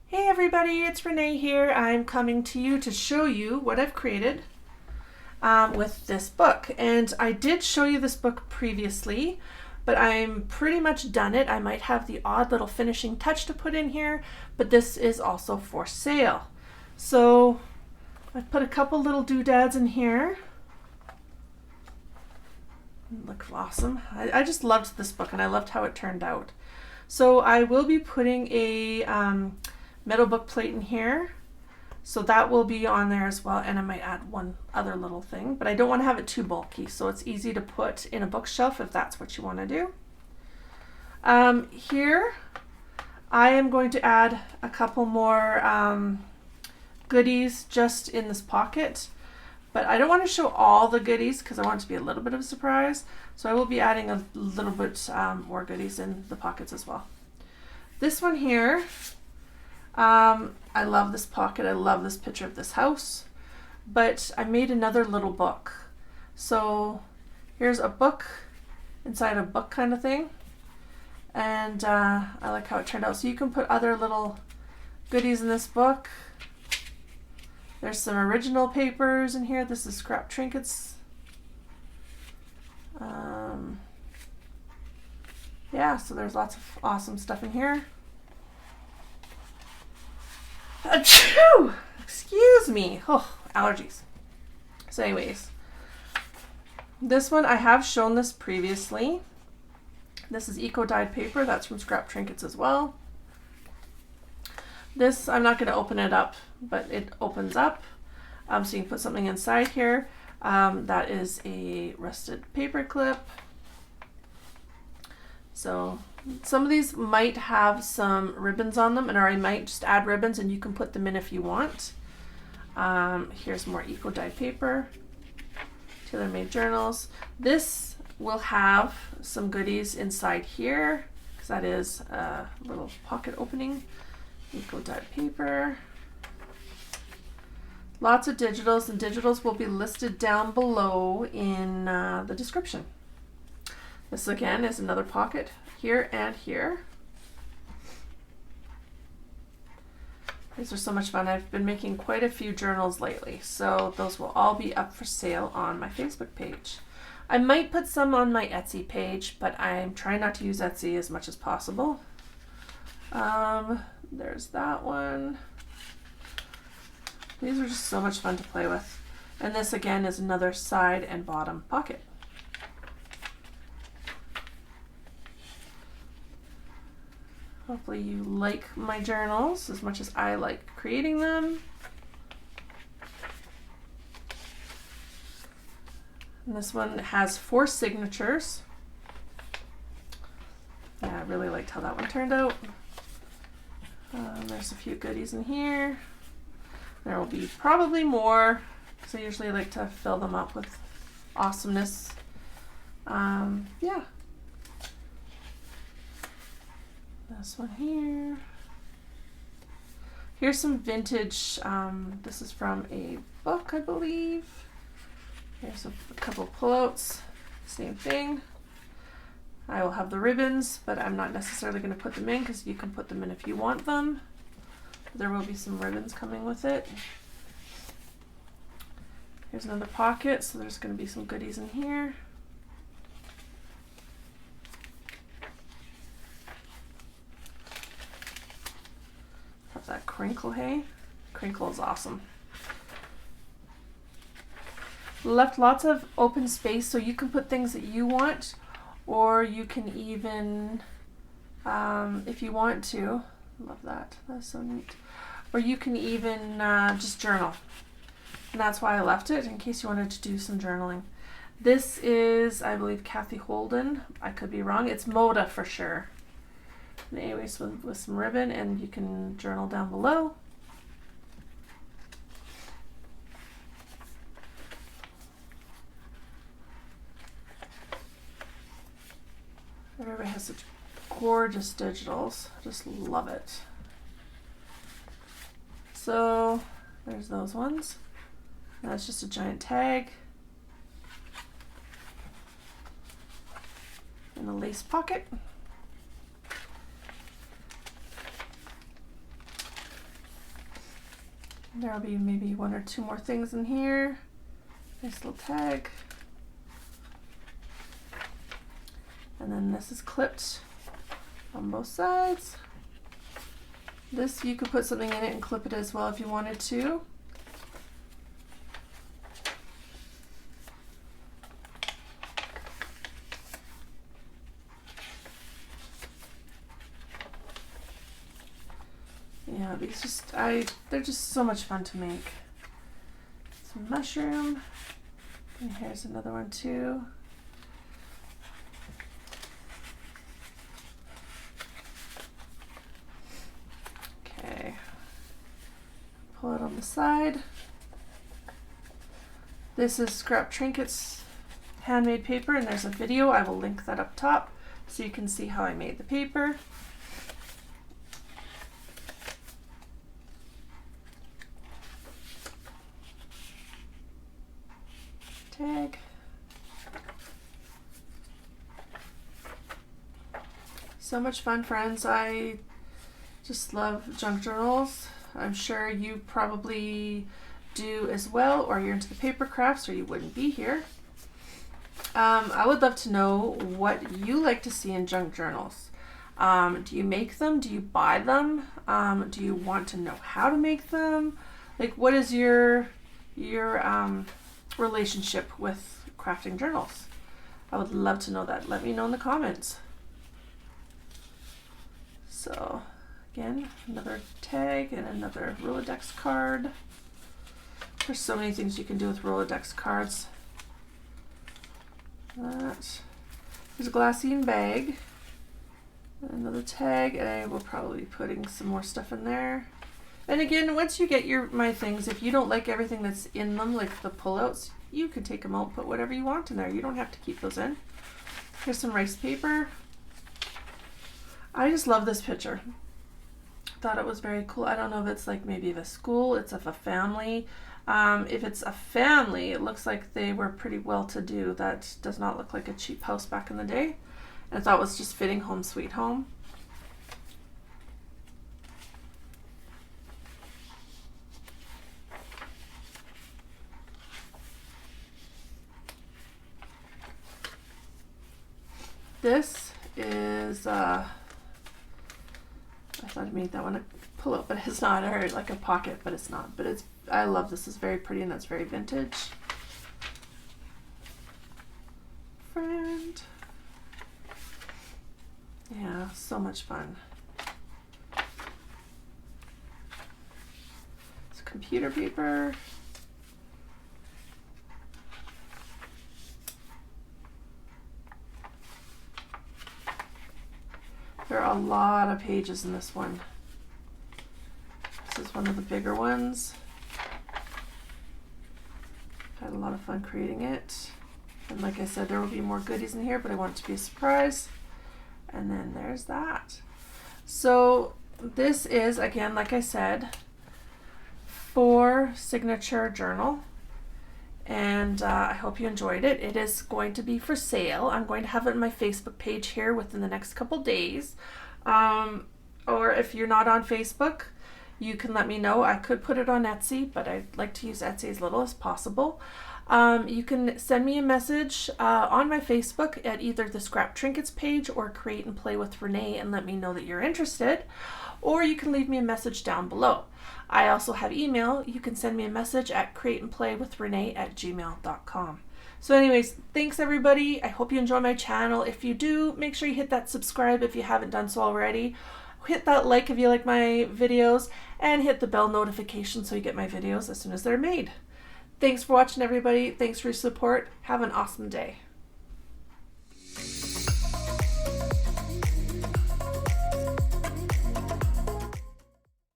Hey everybody, it's Renee here. I'm coming to you to show you what I've created with this book. And I did show you this book previously, but I'm pretty much done it. I might have the odd little finishing touch to put in here, but this is also for sale. So I've put a couple little doodads in here. Look awesome. I just loved this book and I loved how it turned out. So I will be putting a metal book plate in here, so that will be on there as well, and I might add one other little thing, but I don't want to have it too bulky, so it's easy to put in a bookshelf if that's what you want to do. Here I am going to add a couple more goodies just in this pocket, but I don't want to show all the goodies because I want it to be a little bit of a surprise, so I will be adding a little bit more goodies in the pockets as well. This one here, I love this pocket. I love this picture of this house, but I made another little book. So here's a book inside a book kind of thing, and I like how it turned out. So you can put other little goodies in this book. There's some original papers in here. This is scrap trinkets. Yeah, so there's lots of awesome stuff in here. Achoo! Excuse me. Oh, allergies. So anyways, this one, I have shown this previously. This is eco-dyed paper. That's from Scrap Trinkets as well. This, I'm not going to open it up, but it opens up. So you can put something inside here. That is a rusted paper clip. So some of these might have some ribbons on them, or I might just add ribbons and you can put them in if you want. Here's more eco-dyed paper, tailor-made journals. This will have some goodies inside here because that is a little pocket opening. Eco-dyed paper. Lots of digitals, and digitals will be listed down below in the description. This again is another pocket here and here. These are so much fun. I've been making quite a few journals lately, so those will all be up for sale on my Facebook page. I might put some on my Etsy page, but I'm trying not to use Etsy as much as possible. There's that one. These are just so much fun to play with. And this again is another side and bottom pocket. Hopefully you like my journals as much as I like creating them. And this one has 4 signatures. Yeah, I really liked how that one turned out. There's a few goodies in here. There will be probably more, because I usually like to fill them up with awesomeness. Yeah. This one here. Here's some vintage, this is from a book, I believe. Here's a couple pullouts, same thing. I will have the ribbons, but I'm not necessarily going to put them in because you can put them in if you want them. There will be some ribbons coming with it. Here's another pocket, so there's going to be some goodies in here. Have that crinkle, hey? Crinkle is awesome. Left lots of open space, so you can put things that you want, or you can even, if you want to, love that, that's so neat. Or you can even just journal. And that's why I left it, in case you wanted to do some journaling. This is, I believe, Kathy Holden. I could be wrong. It's Moda for sure. And anyways, with some ribbon, and you can journal down below. Everybody has such gorgeous digitals. I just love it. So there's those ones. That's just a giant tag in a lace pocket. There'll be maybe 1 or 2 more things in here. Nice little tag. And then this is clipped on both sides. This, you could put something in it and clip it as well if you wanted to. Yeah, these just, they're just so much fun to make. Some mushroom, and here's another one too. Okay, pull it on the side. This is Scrap Trinkets handmade paper, and there's a video. I will link that up top so you can see how I made the paper. Tag. So much fun, friends. I just love junk journals. I'm sure you probably do as well, or you're into the paper crafts, or you wouldn't be here. I would love to know what you like to see in junk journals. Do you make them? Do you buy them? Do you want to know how to make them? Like, what is your relationship with crafting journals? I would love to know that. Let me know in the comments. So again, another tag and another Rolodex card. There's so many things you can do with Rolodex cards. That. There's a glassine bag. Another tag, and I will probably be putting some more stuff in there. And again, once you get my things, if you don't like everything that's in them, like the pullouts, you can take them out, put whatever you want in there. You don't have to keep those in. Here's some rice paper. I just love this picture. Thought it was very cool. I don't know if it's like maybe of a school, it's of a family. If it's a family, it looks like they were pretty well to do. That does not look like a cheap house back in the day. And I thought it was just fitting Home Sweet Home. This is, I thought I made that one a pull out, but it's not, or like a pocket, but it's not. But it's, I love this. It's very pretty, and that's very vintage. Friend. Yeah, so much fun. It's computer paper. There are a lot of pages in this one. This is one of the bigger ones. Had a lot of fun creating it. And like I said, there will be more goodies in here, but I want it to be a surprise. And then there's that. So this is, again, like I said, for signature journal. And I hope you enjoyed it. It is going to be for sale. I'm going to have it on my Facebook page here within the next couple days. Or if you're not on Facebook, you can let me know. I could put it on Etsy, but I'd like to use Etsy as little as possible. You can send me a message on my Facebook at either the Scrap Trinkets page or Create and Play with Renee and let me know that you're interested. Or you can leave me a message down below. I also have email. You can send me a message at createandplaywithrenee@gmail.com. So anyways, thanks everybody. I hope you enjoy my channel. If you do, make sure you hit that subscribe if you haven't done so already. Hit that like if you like my videos, and hit the bell notification so you get my videos as soon as they're made. Thanks for watching, everybody. Thanks for your support. Have an awesome day.